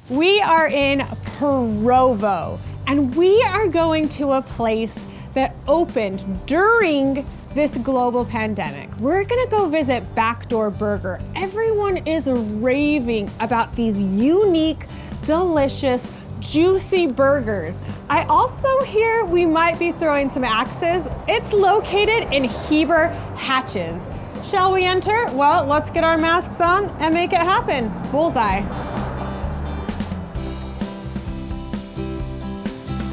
We are in Provo, and we are going to a place that opened during this global pandemic. We're gonna go visit Backdoor Burger. Everyone is raving about these unique, delicious, juicy burgers. I also hear we might be throwing some axes. It's located in Heber Hatches. Shall we enter? Well, let's get our masks on and make it happen. Bullseye.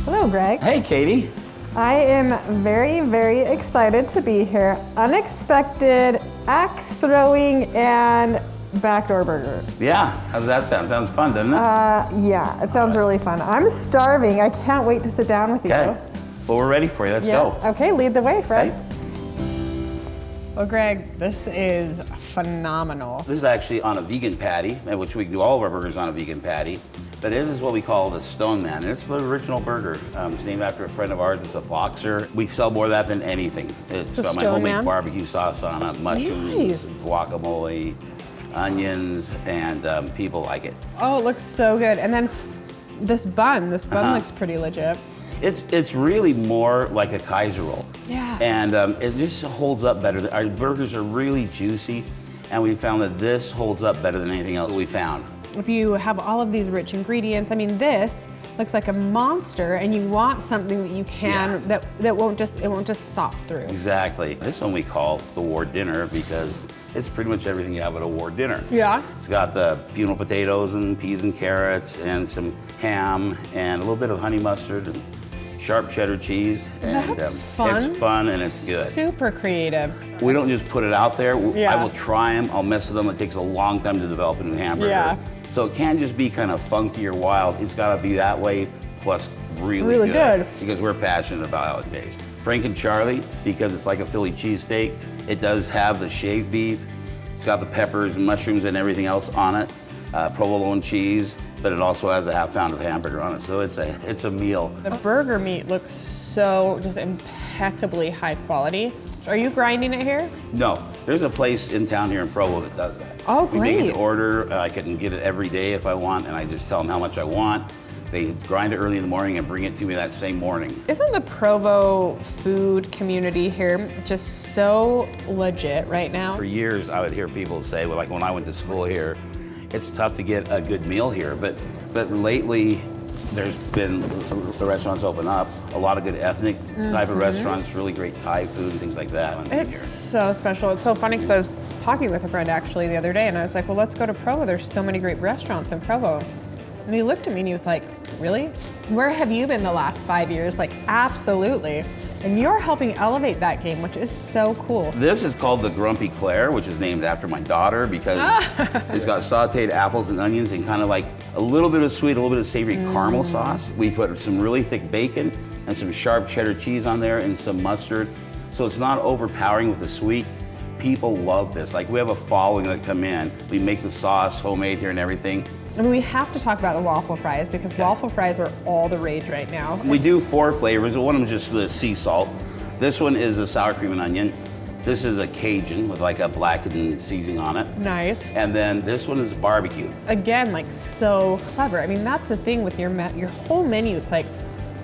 Hello, Greg. Hey, Katie. I am very, very excited to be here. Unexpected axe throwing and Backdoor Burger. Yeah, how's that sound? Sounds fun, doesn't it? Yeah, it sounds really fun. I'm starving. I can't wait to sit down with you. Okay. Well, we're ready for you. Let's go. Okay, lead the way, Fred. Okay. Well, Greg, this is phenomenal. This is actually on a vegan patty, which we do all of our burgers on a vegan patty. But it is what we call the Stone Man, and it's the original burger. It's named after a friend of ours. It's a boxer. We sell more of that than anything. It's got my homemade barbecue sauce on it, mushrooms, guacamole, onions, and people like it. Oh, it looks so good. And then this bun looks pretty legit. It's really more like a Kaiser roll. Yeah. And it just holds up better. Our burgers are really juicy, and we found that this holds up better than anything else we found. If you have all of these rich ingredients, I mean, this looks like a monster, and you want something that you can, that won't just sop through. Exactly. This one we call the war dinner because it's pretty much everything you have at a war dinner. Yeah. It's got the funeral potatoes and peas and carrots and some ham and a little bit of honey mustard and sharp cheddar cheese. And That's fun. It's fun and it's good. Super creative. We don't just put it out there. Yeah. I will try them, I'll mess with them. It takes a long time to develop a new hamburger. Yeah. So it can't just be kind of funky or wild. It's gotta be that way, plus really good. Because we're passionate about how it tastes. Frank and Charlie, because it's like a Philly cheesesteak, it does have the shaved beef. It's got the peppers and mushrooms and everything else on it. Provolone cheese, but it also has a half pound of hamburger on it. So it's a meal. The burger meat looks so just impeccably high quality. Are you grinding it here? No, there's a place in town here in Provo that does that. Oh, We great. make an order. I can get it every day if I want, and I just tell them how much I want. They grind it early in the morning and bring it to me that same morning. Isn't the Provo food community here just so legit right now? For years, I would hear people say, well, like when I went to school here, it's tough to get a good meal here. But lately, there's been the restaurants open up, a lot of good ethnic type of restaurants, really great Thai food and things like that. It's so special. It's so funny because I was talking with a friend actually the other day, and I was like, well, let's go to Provo. There's so many great restaurants in Provo. And he looked at me and he was like, really? Where have you been the last 5 years? Like, absolutely. And you're helping elevate that game, which is so cool. This is called the Grumpy Claire, which is named after my daughter because it's got sauteed apples and onions and kind of like a little bit of sweet, a little bit of savory caramel sauce. We put some really thick bacon and some sharp cheddar cheese on there and some mustard. So it's not overpowering with the sweet. People love this. Like we have a following that come in. We make the sauce homemade here and everything. I mean, we have to talk about the waffle fries because waffle fries are all the rage right now. We do 4 flavors. One of them is just the sea salt. This one is a sour cream and onion. This is a Cajun with like a blackened seasoning on it. Nice. And then this one is barbecue. Again, like so clever. I mean, that's the thing with your whole menu. It's like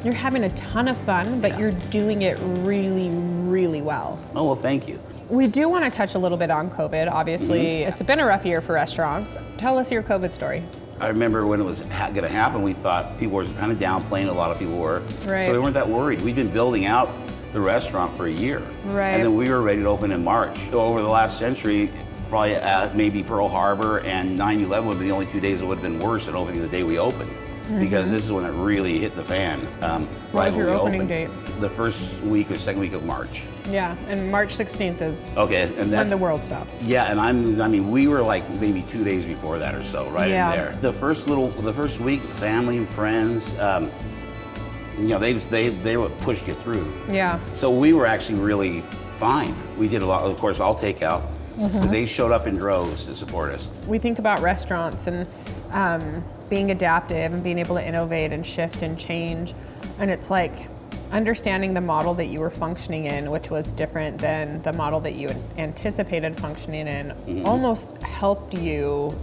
you're having a ton of fun, but you're doing it really, really well. Oh, well, thank you. We do want to touch a little bit on COVID. Obviously, it's been a rough year for restaurants. Tell us your COVID story. I remember when it was going to happen, we thought people were kind of downplaying. A lot of people were. Right. So we weren't that worried. We'd been building out the restaurant for a year. Right. And then we were ready to open in March. So over the last century, probably maybe Pearl Harbor and 9/11 would be the only 2 days that would have been worse than opening the day we opened. Because this is when it really hit the fan. What was your opening date? The first week or second week of March. Yeah, and March 16th is Okay, and that's when the world stopped. Yeah, and I mean, we were like maybe 2 days before that or so, right in there. The first week, family and friends, you know, they would push you through. Yeah. So we were actually really fine. We did a lot, of course, all takeout. But they showed up in droves to support us. We think about restaurants and being adaptive and being able to innovate and shift and change. And it's like understanding the model that you were functioning in, which was different than the model that you anticipated functioning in, almost helped you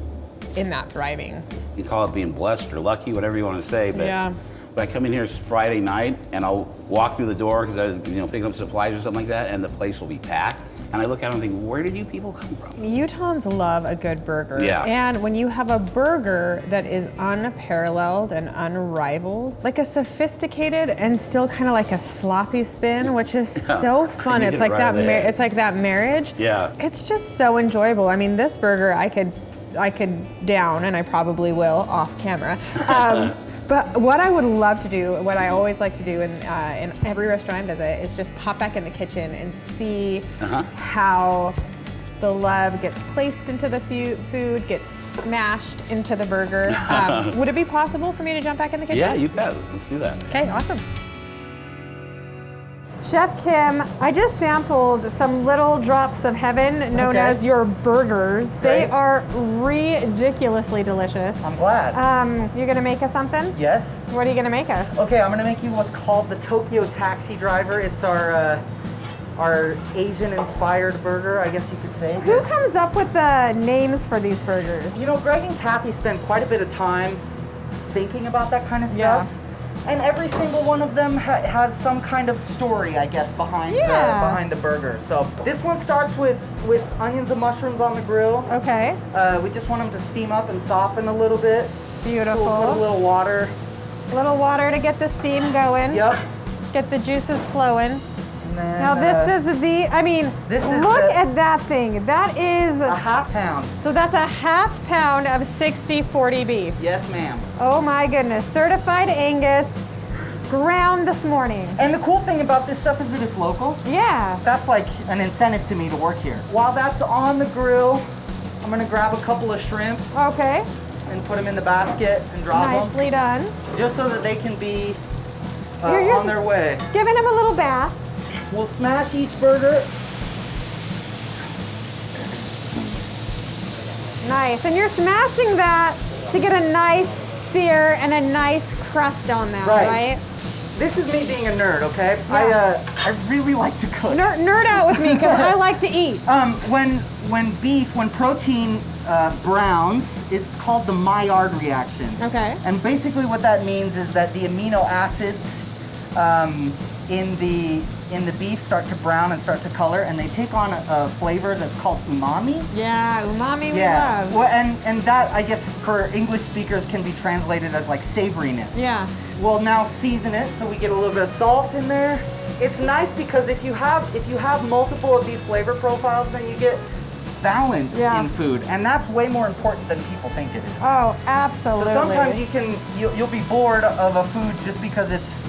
in that thriving. You call it being blessed or lucky, whatever you want to say, but Yeah. when I come in here Friday night and I'll walk through the door because I, picking up supplies or something like that, and the place will be packed. And I look at them and think, where did you people come from? Utahns love a good burger. Yeah. And when you have a burger that is unparalleled and unrivaled, like a sophisticated and still kind of like a sloppy spin, which is so fun. You It's hit like it that. right there. It's like that marriage. Yeah. It's just so enjoyable. I mean, this burger I could down, and I probably will off camera. But what I would love to do, what I always like to do in every restaurant I visit, is just pop back in the kitchen and see how the love gets placed into the food, gets smashed into the burger. Would it be possible for me to jump back in the kitchen? Yeah, you bet. Let's do that. Okay, awesome. Chef Kim, I just sampled some little drops of heaven known as your burgers. They Great. are ridiculously delicious. I'm glad. You're gonna make us something? Yes. What are you gonna make us? Okay, I'm gonna make you what's called the Tokyo Taxi Driver. It's our Asian-inspired burger, I guess you could say. Who comes up with the names for these burgers? You know, Greg and Kathy spend quite a bit of time thinking about that kind of Yeah. stuff. And every single one of them has some kind of story, I guess, behind the burger. So this one starts with onions and mushrooms on the grill. Okay. We just want them to steam up and soften a little bit. Beautiful. So we'll put a little water. A little water to get the steam going. Yep. Get the juices flowing. And then, Now this is this is look the- at that thing. That is, a half pound. so that's a half pound of 60/40 beef. Yes, ma'am. Oh my goodness, certified Angus, ground this morning. And the cool thing about this stuff is that it's local. Yeah. That's like an incentive to me to work here. While that's on the grill, I'm gonna grab a couple of shrimp Okay. and put them in the basket and drop Nicely done. them, just so that they can be You're on their way. Giving him a little bath. We'll smash each burger. Nice. And you're smashing that to get a nice sear and a nice crust on that, right? This is me being a nerd, okay? Yeah. I really like to cook. Nerd out with me because I like to eat. When protein browns, it's called the Maillard reaction. Okay. And basically what that means is that the amino acids in the beef start to brown and start to color, and they take on a flavor that's called umami. Yeah, umami we love. Well, and that, I guess, for English speakers can be translated as like savoriness. Yeah. We'll now season it, so we get a little bit of salt in there. It's nice because if you have multiple of these flavor profiles, then you get balance in food, and that's way more important than people think it is. Oh, absolutely. So sometimes you'll be bored of a food just because it's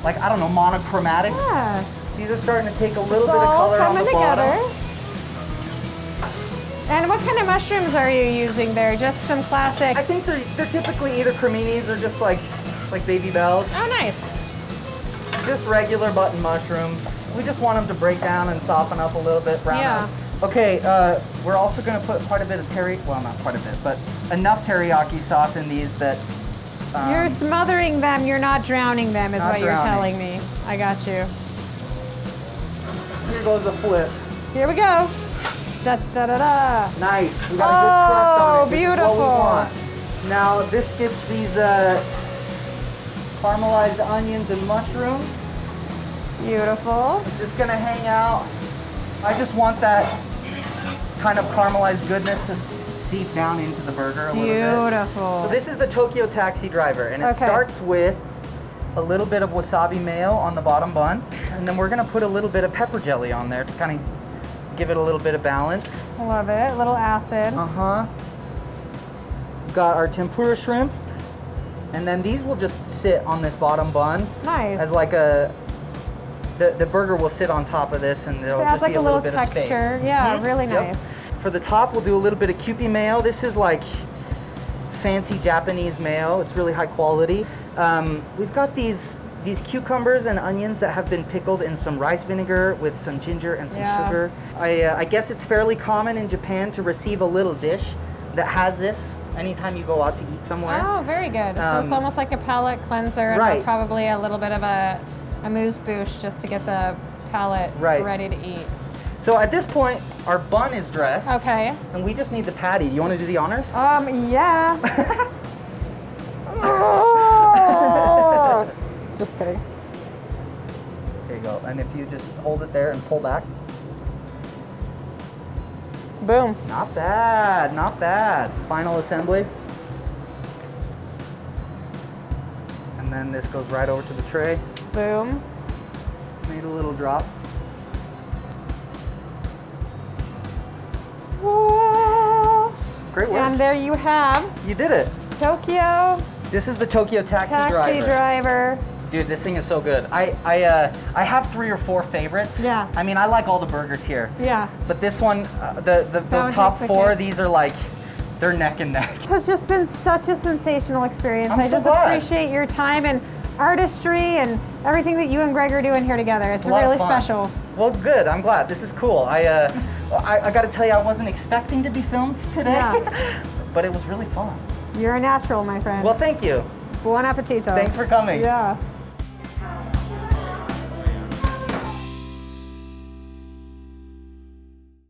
like, I don't know, monochromatic. Yeah. These are starting to take a little It's bit of all color on the coming bottom. together. And what kind of mushrooms are you using there? Just some classic. I think they're typically either creminis or just like baby bells. Oh, nice. Just regular button mushrooms. We just want them to break down and soften up a little bit, brown Yeah. out. Okay, we're also going to put quite a bit of well, not quite a bit, but enough teriyaki sauce in these that You're smothering them, you're not drowning them, is Not what you're drowning. telling me. I got you. Here goes a flip. Here we go. Da da da da. Nice. We got a good crust on it. Oh, This is beautiful. what we want. Now this gets these caramelized onions and mushrooms. Beautiful. Just gonna hang out. I just want that kind of caramelized goodness to seep down into the burger a little bit. Beautiful. So this is the Tokyo Taxi Driver, and it Okay. starts with a little bit of wasabi mayo on the bottom bun, and then we're gonna put a little bit of pepper jelly on there to kind of give it a little bit of balance. Love it. A little acid. Uh-huh. Got our tempura shrimp, and then these will just sit on this bottom bun Nice. as like the burger will sit on top of this, and there'll So it has just like be a a little little bit of space. texture. Yeah, really Yep. nice. For the top, we'll do a little bit of Kewpie mayo. This is like fancy Japanese mayo. It's really high quality. We've got these cucumbers and onions that have been pickled in some rice vinegar with some ginger and some Yeah. sugar. I guess it's fairly common in Japan to receive a little dish that has this anytime you go out to eat somewhere. Oh, very good. So it's almost like a palate cleanser and right. probably a little bit of a amuse-bouche just to get the palate Right. ready to eat. So at this point, our bun is dressed. Okay. And we just need the patty. Do you want to do the honors? Yeah. Just kidding. There you go. And if you just hold it there and pull back. Boom. Not bad, not bad. Final assembly. And then this goes right over to the tray. Boom. Made a little drop. Whoa. Great work. And there you have You did it. Tokyo This is the Tokyo taxi taxi driver. driver. Dude, this thing is so good. I have 3 or 4 favorites. Yeah. I mean, I like all the burgers here. Yeah. But this one, one those top tastes 4, okay. these are like, they're neck and neck. It has just been such a sensational experience. I'm I so just glad. appreciate your time and artistry and everything that you and Greg are doing here together. It's a lot of really fun. special. Well, good. I'm glad. This is cool. I got to tell you, I wasn't expecting to be filmed today, Yeah. but it was really fun. You're a natural, my friend. Well, thank you. Buon appetito. Thanks for coming. Yeah.